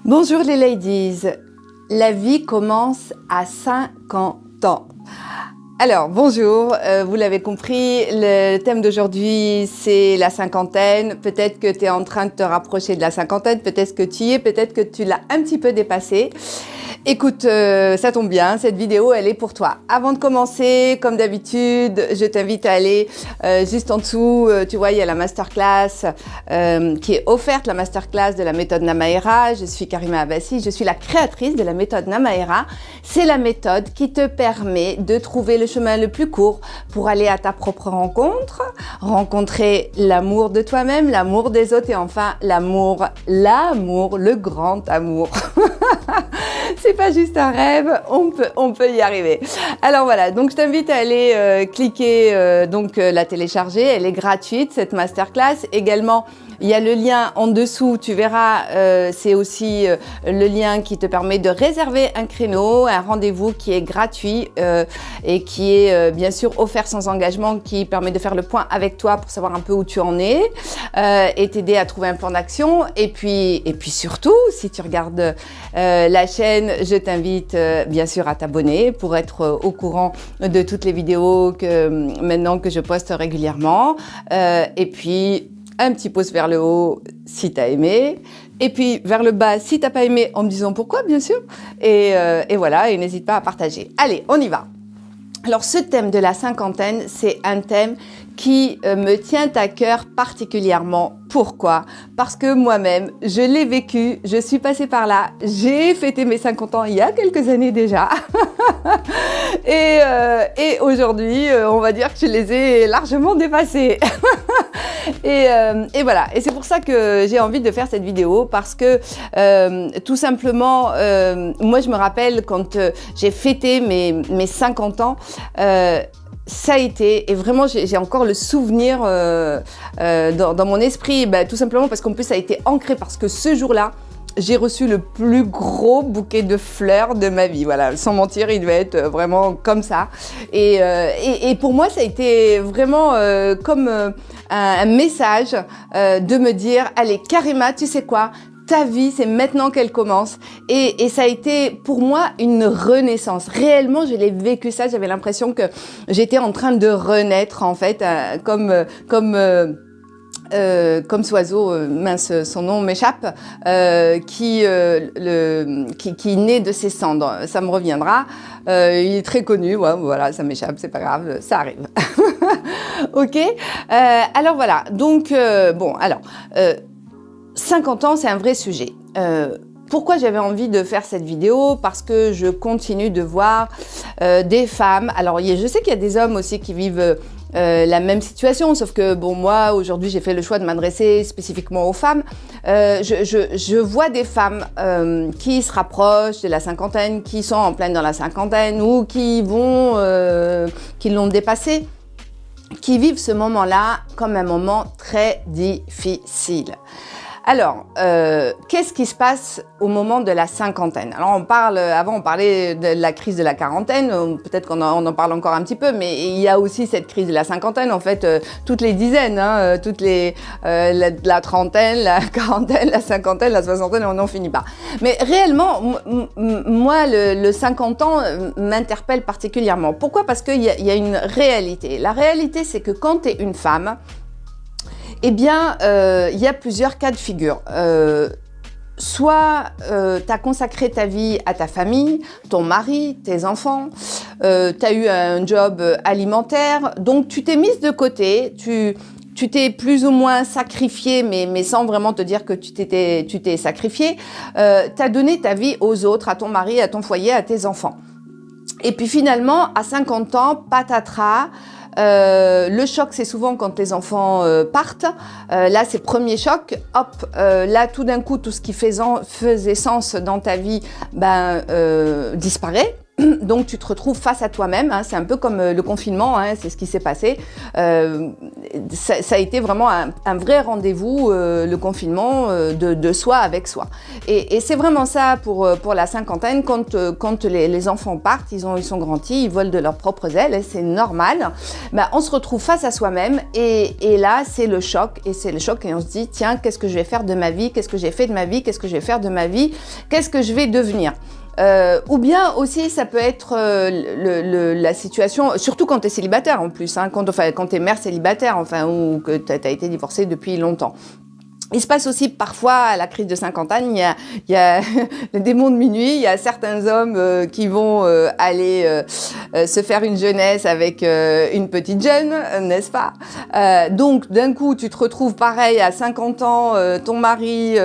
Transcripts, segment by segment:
Bonjour les ladies, la vie commence à 50 ans. Alors bonjour, vous l'avez compris, le thème d'aujourd'hui c'est la cinquantaine. Peut-être que tu es en train de te rapprocher de la cinquantaine, peut-être que tu y es, peut-être que tu l'as un petit peu dépassé. Écoute, ça tombe bien, cette vidéo elle est pour toi. Avant de commencer, comme d'habitude, je t'invite à aller juste en dessous, tu vois il y a la masterclass qui est offerte, la masterclass de la méthode Namaera. Je suis Karima Abbassi, je suis la créatrice de la méthode Namaera. C'est la méthode qui te permet de trouver le chemin le plus court pour aller à ta propre rencontre, rencontrer l'amour de toi-même, l'amour des autres et enfin l'amour, le grand amour. C'est pas juste un rêve, on peut y arriver. Alors voilà, donc je t'invite à aller cliquer, la télécharger, elle est gratuite cette masterclass. Également, il y a le lien en dessous, tu verras, c'est aussi le lien qui te permet de réserver un créneau, un rendez-vous qui est gratuit et qui est bien sûr offert sans engagement, qui permet de faire le point avec toi pour savoir un peu où tu en es et t'aider à trouver un plan d'action. Et puis surtout, si tu regardes la chaîne, je t'invite bien sûr à t'abonner pour être au courant de toutes les vidéos maintenant que je poste régulièrement. Et puis un petit pouce vers le haut si tu as aimé, et puis vers le bas si tu n'as pas aimé en me disant pourquoi bien sûr, et voilà, et n'hésite pas à partager. Allez, on y va. Alors ce thème de la cinquantaine, c'est un thème qui me tient à cœur particulièrement. Pourquoi? Parce que moi-même, je l'ai vécu, je suis passée par là, j'ai fêté mes 50 ans il y a quelques années déjà. et aujourd'hui, on va dire que je les ai largement dépassés. et voilà, et c'est pour ça que j'ai envie de faire cette vidéo, parce que tout simplement, moi je me rappelle quand j'ai fêté mes 50 ans, ça a été, et vraiment j'ai encore le souvenir dans mon esprit, tout simplement parce qu'en plus ça a été ancré, parce que ce jour-là, j'ai reçu le plus gros bouquet de fleurs de ma vie. Voilà, sans mentir, il devait être vraiment comme ça. Et pour moi, ça a été vraiment comme un message de me dire, allez, Karima, tu sais quoi ? Ta vie, c'est maintenant qu'elle commence. Et ça a été pour moi une renaissance. Réellement, je l'ai vécu ça. J'avais l'impression que j'étais en train de renaître, en fait, comme ce oiseau, mince, son nom m'échappe, qui naît de ses cendres. Ça me reviendra. Il est très connu. Ouais, voilà, ça m'échappe, c'est pas grave, ça arrive. Ok. Alors voilà. Donc 50 ans, c'est un vrai sujet. Pourquoi j'avais envie de faire cette vidéo? Parce que je continue de voir des femmes. Alors, je sais qu'il y a des hommes aussi qui vivent la même situation, sauf que bon, moi aujourd'hui j'ai fait le choix de m'adresser spécifiquement aux femmes. Je vois des femmes qui se rapprochent de la cinquantaine, qui sont en pleine dans la cinquantaine ou qui l'ont dépassé, qui vivent ce moment-là comme un moment très difficile. Alors, qu'est-ce qui se passe au moment de la cinquantaine? Alors, avant on parlait de la crise de la quarantaine, peut-être qu'on en parle encore un petit peu, mais il y a aussi cette crise de la cinquantaine, en fait, toutes les dizaines, toutes les, la trentaine, la quarantaine, la cinquantaine, la soixantaine, on n'en finit pas. Mais réellement, moi, le 50 ans m'interpelle particulièrement. Pourquoi? Parce qu'il y a une réalité. La réalité, c'est que quand tu es une femme, eh bien, il y a plusieurs cas de figure. Soit tu as consacré ta vie à ta famille, ton mari, tes enfants, tu as eu un job alimentaire, donc tu t'es mise de côté, tu t'es plus ou moins sacrifié, mais sans vraiment te dire que tu t'es sacrifié. Tu as donné ta vie aux autres, à ton mari, à ton foyer, à tes enfants. Et puis finalement, à 50 ans, patatras, le choc, c'est souvent quand tes enfants partent. Là, c'est premier choc. Hop, là, tout d'un coup, tout ce qui faisait sens dans ta vie, disparaît. Donc tu te retrouves face à toi-même, hein, c'est un peu comme le confinement, hein, c'est ce qui s'est passé. Ça a été vraiment un vrai rendez-vous, le confinement, de soi avec soi. Et c'est vraiment ça pour la cinquantaine, quand les enfants partent, ils sont grandis, ils volent de leurs propres ailes, et c'est normal. Ben, on se retrouve face à soi-même et là c'est le choc, et on se dit tiens, qu'est-ce que je vais faire de ma vie, qu'est-ce que j'ai fait de ma vie, qu'est-ce que je vais faire de ma vie, qu'est-ce que je vais devenir. Ou bien aussi ça peut être la situation, surtout quand tu es célibataire en plus, hein, quand tu es mère célibataire, enfin, ou que tu as été divorcée depuis longtemps. Il se passe aussi parfois à la crise de cinquantaine, il y a le démon de minuit, il y a certains hommes qui vont aller se faire une jeunesse avec une petite jeune, n'est-ce pas? Donc d'un coup tu te retrouves pareil à 50 ans, ton mari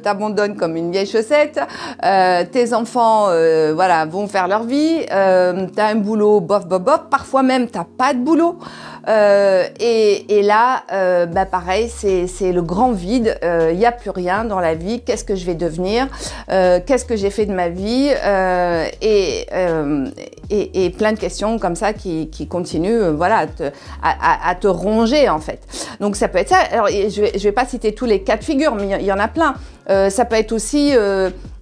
t'abandonne comme une vieille chaussette, tes enfants voilà, vont faire leur vie, t'as un boulot bof bof bof, parfois même t'as pas de boulot. Et là, pareil, c'est le grand vide. Il n'y a plus rien dans la vie. Qu'est-ce que je vais devenir? Qu'est-ce que j'ai fait de ma vie? Et plein de questions comme ça qui continuent, à te ronger en fait. Donc ça peut être ça. Alors je vais pas citer tous les cas de figure, mais il y en a plein. Ça peut être aussi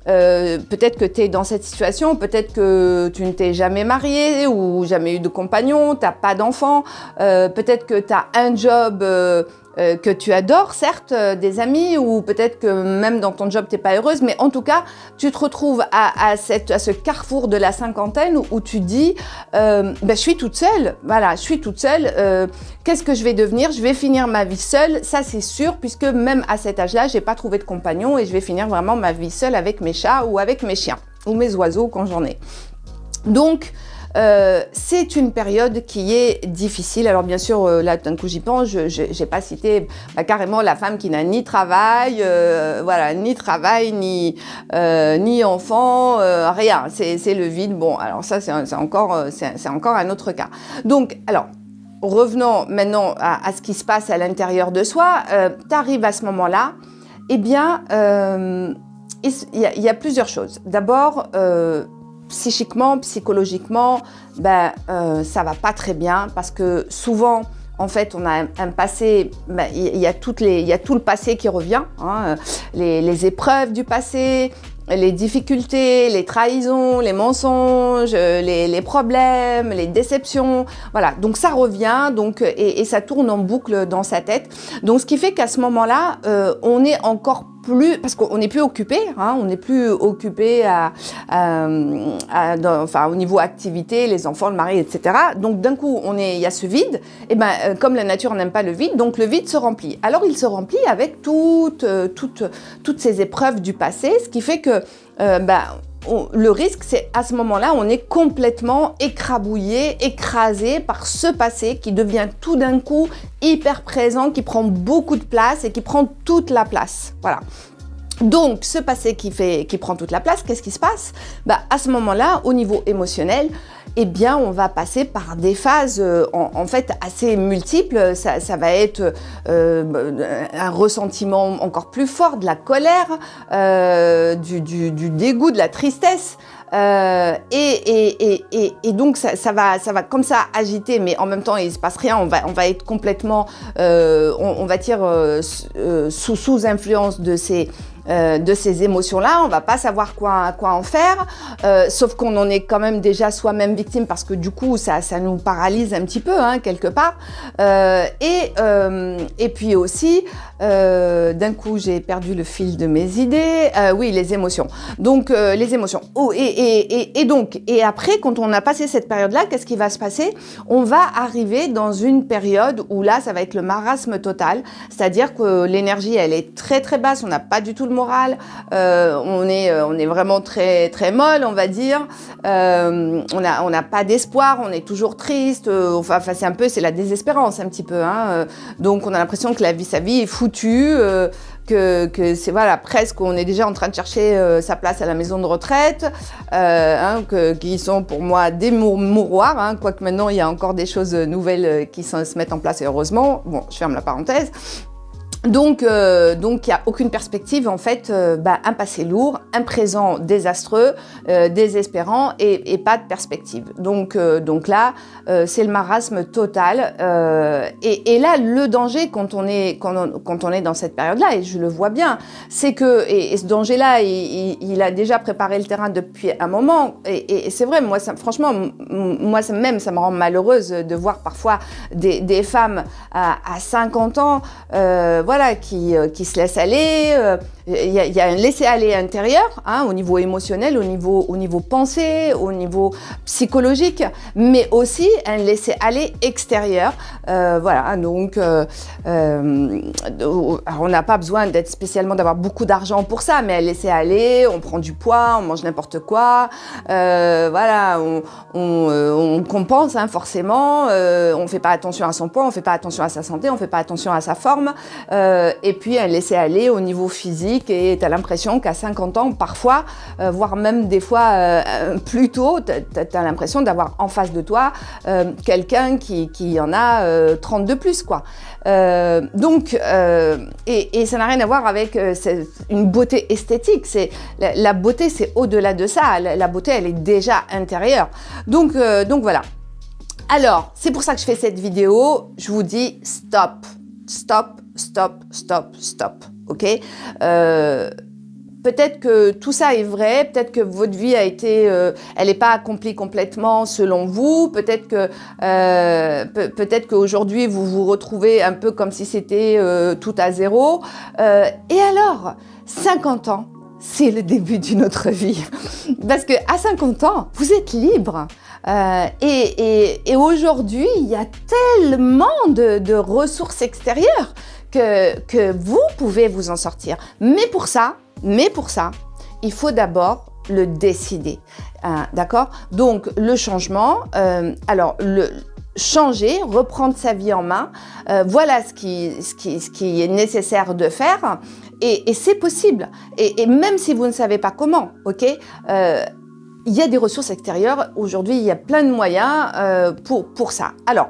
peut-être que tu es dans cette situation, peut-être que tu ne t'es jamais marié ou jamais eu de compagnon, tu n'as pas d'enfant, peut-être que tu as un job que tu adores, certes, des amis, ou peut-être que même dans ton job, tu n'es pas heureuse, mais en tout cas, tu te retrouves à ce carrefour de la cinquantaine où tu dis je suis toute seule, voilà, je suis toute seule, qu'est-ce que je vais devenir? Je vais finir ma vie seule, ça c'est sûr, puisque même à cet âge-là, je n'ai pas trouvé de compagnon et je vais finir vraiment ma vie seule avec mes chats ou avec mes chiens, ou mes oiseaux quand j'en ai. Donc, c'est une période qui est difficile. Alors bien sûr, là d'un coup j'y pense, j'ai pas cité carrément la femme qui n'a ni travail, ni enfant, rien. C'est le vide. Bon, alors ça c'est encore un autre cas. Donc, alors revenons maintenant à ce qui se passe à l'intérieur de soi. Tu arrives à ce moment-là, eh bien, il y a plusieurs choses. D'abord, psychiquement, psychologiquement, ça va pas très bien parce que souvent, en fait, on a un passé, il y a tout le passé qui revient, hein, les épreuves du passé, les difficultés, les trahisons, les mensonges, les problèmes, les déceptions, voilà. Donc ça revient, et ça tourne en boucle dans sa tête. Donc ce qui fait qu'à ce moment-là, on est encore plus, parce qu'on n'est plus occupé, hein, on n'est plus occupé au niveau activité, les enfants, le mari, etc. Donc d'un coup, il y a ce vide, et comme la nature n'aime pas le vide, donc le vide se remplit. Alors il se remplit avec toutes ces épreuves du passé, ce qui fait que le risque, c'est à ce moment-là, on est complètement écrabouillé, écrasé par ce passé qui devient tout d'un coup hyper présent, qui prend beaucoup de place et qui prend toute la place. Voilà. Donc, ce passé qui prend toute la place, qu'est-ce qui se passe? À ce moment-là, au niveau émotionnel, eh bien, on va passer par des phases en fait assez multiples. Ça va être un ressentiment encore plus fort, de la colère, du dégoût, de la tristesse. Et donc ça va comme ça agiter, mais en même temps il se passe rien. On va être complètement, on va dire sous influence de ces émotions-là, on va pas savoir quoi en faire, sauf qu'on en est quand même déjà soi-même victime parce que du coup ça nous paralyse un petit peu, hein, quelque part. Et puis aussi, d'un coup j'ai perdu le fil de mes idées. Oui, les émotions. Donc les émotions. Oh, et après, quand on a passé cette période-là, qu'est-ce qui va se passer? On va arriver dans une période où là, ça va être le marasme total, c'est-à-dire que l'énergie, elle est très très basse, on n'a pas du tout le moral, on est vraiment très très molle, on va dire, on n'a pas d'espoir, on est toujours triste, c'est la désespérance un petit peu, hein, donc on a l'impression que sa vie est foutue, que c'est presque on est déjà en train de chercher sa place à la maison de retraite, qui sont pour moi des mouroirs, hein, quoique maintenant il y a encore des choses nouvelles qui se mettent en place, et heureusement, bon, je ferme la parenthèse. Donc, il n'y a aucune perspective, en fait, un passé lourd, un présent désastreux, désespérant et pas de perspective. Donc là, c'est le marasme total. Et là, le danger quand on est dans cette période-là, et je le vois bien, c'est que, et ce danger-là, il a déjà préparé le terrain depuis un moment. Et c'est vrai, moi, franchement, ça me rend malheureuse de voir parfois des femmes à 50 ans, voilà, qui se laissent aller. Il y a un laisser-aller intérieur, hein, au niveau émotionnel, au niveau pensée, au niveau psychologique, mais aussi un laisser-aller extérieur. Voilà, donc alors on n'a pas besoin d'être spécialement d'avoir beaucoup d'argent pour ça, mais un laisser-aller, on prend du poids, on mange n'importe quoi, voilà, on compense, hein, forcément, on fait pas attention à son poids, on fait pas attention à sa santé, on fait pas attention à sa forme, et puis un laisser-aller au niveau physique. Et tu as l'impression qu'à 50 ans, parfois, voire même des fois plus tôt, tu as l'impression d'avoir en face de toi quelqu'un qui en a 30 de plus, quoi. Donc, et ça n'a rien à voir avec une beauté esthétique. La beauté, c'est au-delà de ça. La beauté, elle est déjà intérieure. Donc voilà. Alors, c'est pour ça que je fais cette vidéo. Je vous dis stop, stop, stop, stop, stop. Ok, peut-être que tout ça est vrai, peut-être que votre vie a été, elle n'est pas accomplie complètement selon vous, peut-être qu'aujourd'hui vous vous retrouvez un peu comme si c'était tout à zéro. Et alors, 50 ans, c'est le début d'une autre vie. Parce qu'à 50 ans, vous êtes libre. Et aujourd'hui, il y a tellement de ressources extérieures que vous pouvez vous en sortir. Mais pour ça, il faut d'abord le décider. D'accord ? Donc, le changement, changer, reprendre sa vie en main, voilà ce qui est nécessaire de faire. Et c'est possible. Et même si vous ne savez pas comment, ok ? Il y a des ressources extérieures. Aujourd'hui, il y a plein de moyens pour ça. Alors,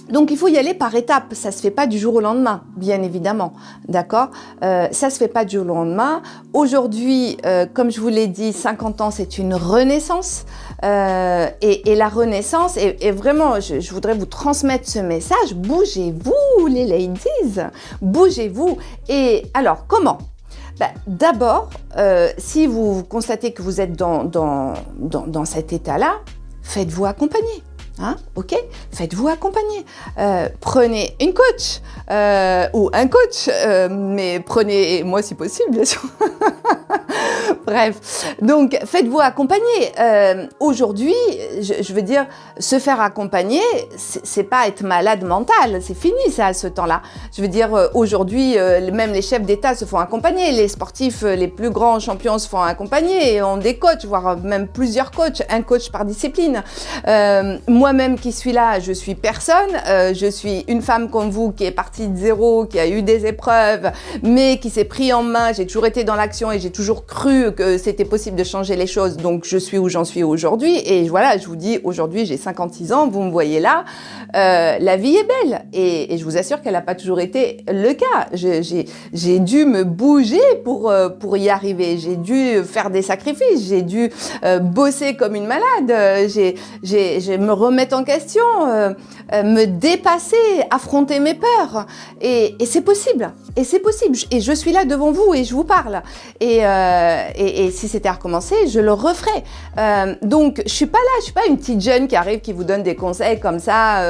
donc, il faut y aller par étapes. Ça se fait pas du jour au lendemain, bien évidemment. D'accord ? Ça se fait pas du jour au lendemain. Aujourd'hui, comme je vous l'ai dit, 50 ans, c'est une renaissance. Et la renaissance, est vraiment, je voudrais vous transmettre ce message. Bougez-vous, les ladies. Bougez-vous. Et alors, comment ? D'abord, si vous constatez que vous êtes dans cet état-là, faites-vous accompagner. Hein, ok, faites-vous accompagner. Prenez une coach ou un coach, mais prenez-moi si possible, bien sûr. Bref, donc faites-vous accompagner. Aujourd'hui, je veux dire, se faire accompagner, c'est pas être malade mental, c'est fini ça, ce temps-là. Je veux dire, aujourd'hui, même les chefs d'État se font accompagner, les sportifs, les plus grands champions se font accompagner, et ont des coachs, voire même plusieurs coachs, un coach par discipline. Moi-même qui suis là, je suis personne, je suis une femme comme vous qui est partie de zéro, qui a eu des épreuves, mais qui s'est pris en main. J'ai toujours été dans l'action et j'ai toujours cru que c'était possible de changer les choses. Donc je suis où j'en suis aujourd'hui. Et voilà, je vous dis, aujourd'hui j'ai 56 ans, vous me voyez là, la vie est belle. Et je vous assure qu'elle n'a pas toujours été le cas. J'ai dû me bouger pour y arriver. J'ai dû faire des sacrifices, j'ai dû bosser comme une malade, j'ai me remettre en question, me dépasser, affronter mes peurs. Et c'est possible. Et c'est possible. Et je suis là devant vous et je vous parle. Et si c'était à recommencer, je le referais. Donc, je suis pas là. Je suis pas une petite jeune qui arrive, qui vous donne des conseils comme ça,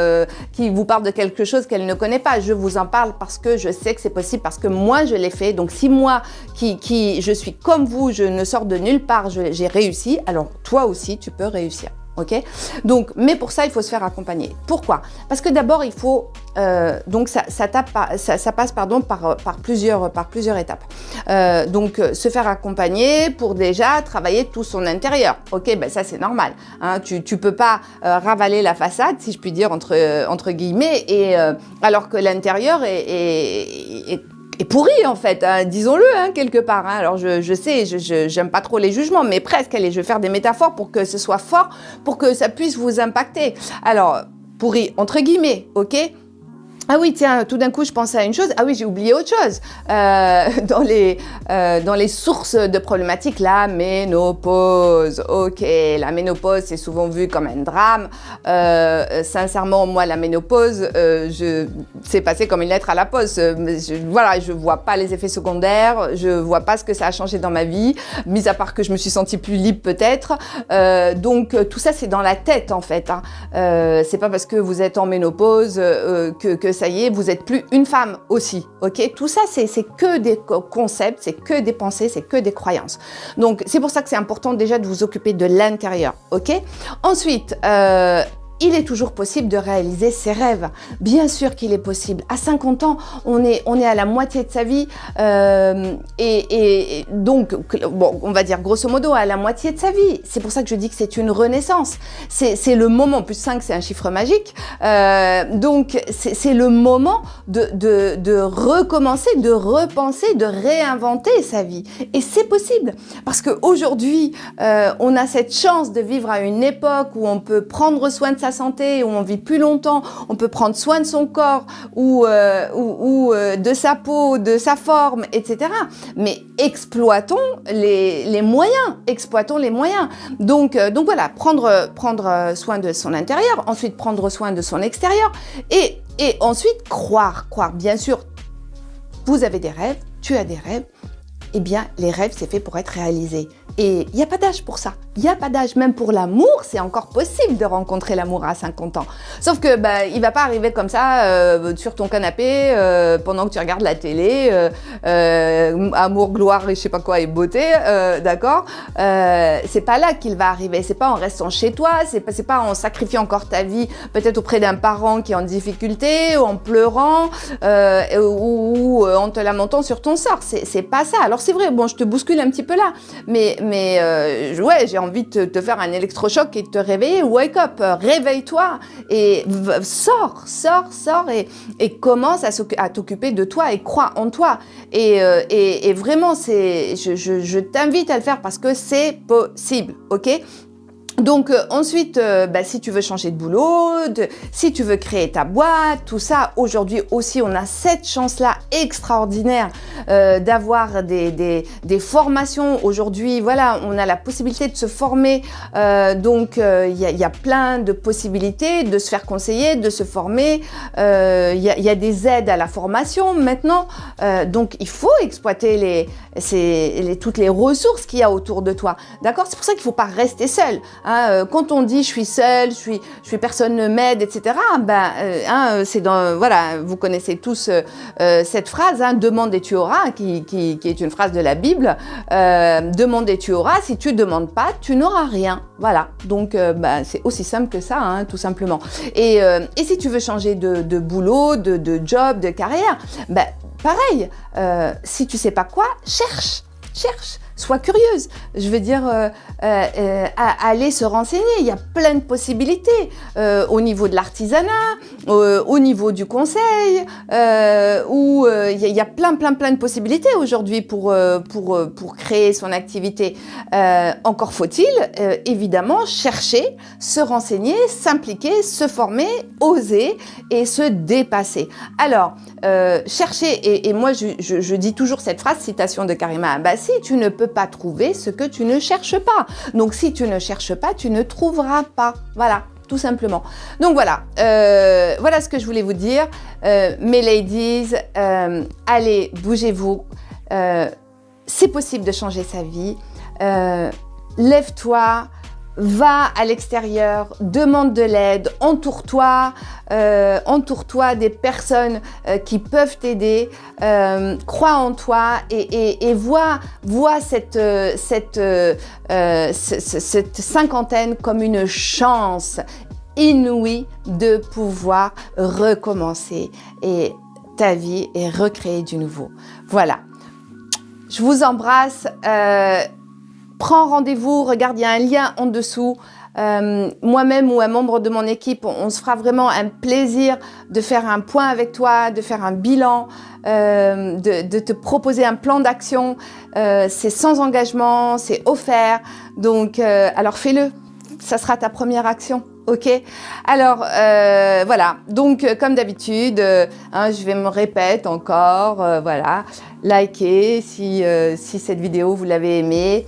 qui vous parle de quelque chose qu'elle ne connaît pas. Je vous en parle parce que je sais que c'est possible, parce que moi, je l'ai fait. Donc, si moi, je suis comme vous, je ne sors de nulle part, j'ai réussi, alors toi aussi, tu peux réussir. Ok ? Donc, mais pour ça, il faut se faire accompagner. Pourquoi ? Parce que d'abord, il faut donc ça passe par plusieurs étapes. Donc, se faire accompagner pour déjà travailler tout son intérieur. Ok, ben ça c'est normal. Hein, tu peux pas ravaler la façade, si je puis dire entre guillemets, et alors que l'intérieur est pourri en fait, hein, disons-le hein, quelque part. Hein. Alors je sais, j'aime pas trop les jugements, mais presque. Allez, je vais faire des métaphores pour que ce soit fort, pour que ça puisse vous impacter. Alors pourri entre guillemets, ok. Ah oui, tiens, tout d'un coup, je pensais à une chose. Ah oui, j'ai oublié autre chose. Dans les sources de problématiques, la ménopause. Ok, la ménopause, c'est souvent vu comme un drame. Sincèrement, moi, la ménopause, c'est passé comme une lettre à la poste. Je vois pas les effets secondaires. Je vois pas ce que ça a changé dans ma vie, mis à part que je me suis sentie plus libre peut-être. Donc, tout ça, c'est dans la tête, en fait. Hein. C'est pas parce que vous êtes en ménopause que ça y est, vous êtes plus une femme aussi, ok? Tout ça, c'est que des concepts, c'est que des pensées, c'est que des croyances. Donc, c'est pour ça que c'est important déjà de vous occuper de l'intérieur, ok? Ensuite, il est toujours possible de réaliser ses rêves. Bien sûr qu'il est possible. À 50 ans, on est à la moitié de sa vie et donc, bon, on va dire grosso modo à la moitié de sa vie. C'est pour ça que je dis que c'est une renaissance. C'est le moment, plus 5, c'est un chiffre magique. Donc, c'est le moment de recommencer, de repenser, de réinventer sa vie. Et c'est possible parce qu'aujourd'hui, on a cette chance de vivre à une époque où on peut prendre soin de sa santé, où on vit plus longtemps, on peut prendre soin de son corps ou de sa peau, de sa forme, etc. Mais exploitons les moyens, Donc voilà, prendre soin de son intérieur, ensuite prendre soin de son extérieur et ensuite croire. Bien sûr, vous avez des rêves, tu as des rêves. Eh bien, les rêves, c'est fait pour être réalisés. Et il n'y a pas d'âge pour ça. Il n'y a pas d'âge. Même pour l'amour, c'est encore possible de rencontrer l'amour à 50 ans. Sauf que il ne va pas arriver comme ça sur ton canapé pendant que tu regardes la télé. Amour, gloire et je sais pas quoi et beauté, d'accord. C'est pas là qu'il va arriver. C'est pas en restant chez toi. C'est pas en sacrifiant encore ta vie peut-être auprès d'un parent qui est en difficulté ou en pleurant ou en te lamentant sur ton sort. C'est pas ça. Alors c'est vrai, bon, je te bouscule un petit peu là, mais ouais, j'ai envie de te faire un électrochoc et de te réveiller. Wake up, réveille-toi et sors et commence à t'occuper de toi et crois en toi. Et vraiment, je t'invite à le faire parce que c'est possible, ok? Donc ensuite, si tu veux changer de boulot, si tu veux créer ta boîte, tout ça, aujourd'hui aussi, on a cette chance-là extraordinaire d'avoir des formations. Aujourd'hui, voilà, on a la possibilité de se former. Donc, il y a plein de possibilités de se faire conseiller, de se former. Il y a des aides à la formation maintenant. Donc, il faut exploiter toutes les ressources qu'il y a autour de toi. D'accord? C'est pour ça qu'il ne faut pas rester seul. Quand on dit je suis seule, je suis personne ne m'aide, etc. C'est voilà, vous connaissez tous cette phrase, demande et tu auras, qui est une phrase de la Bible. Demande et tu auras. Si tu demandes pas, tu n'auras rien. Voilà. Donc c'est aussi simple que ça, tout simplement. Et si tu veux changer de boulot, de job, de carrière, pareil. Si tu sais pas quoi, cherche. Sois curieuse, je veux dire, aller se renseigner. Il y a plein de possibilités au niveau de l'artisanat, au niveau du conseil, où il y a plein de possibilités aujourd'hui pour créer son activité. Encore faut-il, évidemment, chercher, se renseigner, s'impliquer, se former, oser et se dépasser. Alors, chercher, et moi je dis toujours cette phrase, citation de Karima Abbasi, tu ne peux pas trouver ce que tu ne cherches pas. Donc si tu ne cherches pas, tu ne trouveras pas. Voilà, tout simplement. Donc voilà, voilà ce que je voulais vous dire. Mes ladies, allez, bougez-vous. C'est possible de changer sa vie. Lève-toi. Va à l'extérieur, demande de l'aide, entoure-toi des personnes qui peuvent t'aider, crois en toi et vois cette cinquantaine comme une chance inouïe de pouvoir recommencer et ta vie et recréer du nouveau. Voilà. Je vous embrasse. Prends rendez-vous, regarde, il y a un lien en dessous. Moi-même ou un membre de mon équipe, on se fera vraiment un plaisir de faire un point avec toi, de faire un bilan, de te proposer un plan d'action. C'est sans engagement, c'est offert. Donc, alors fais-le. Ça sera ta première action. Ok, alors voilà, donc comme d'habitude, je vais me répéter encore, voilà, likez si cette vidéo vous l'avez aimée,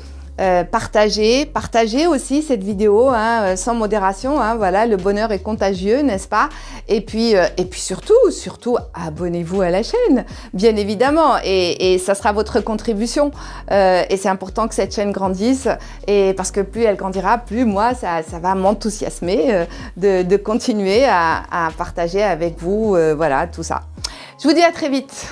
partagez aussi cette vidéo sans modération, voilà, le bonheur est contagieux, n'est-ce pas? Et puis surtout, abonnez-vous à la chaîne, bien évidemment, et ça sera votre contribution. Et c'est important que cette chaîne grandisse, et parce que plus elle grandira, plus moi, ça va m'enthousiasmer de continuer à partager avec vous, voilà, tout ça. Je vous dis à très vite.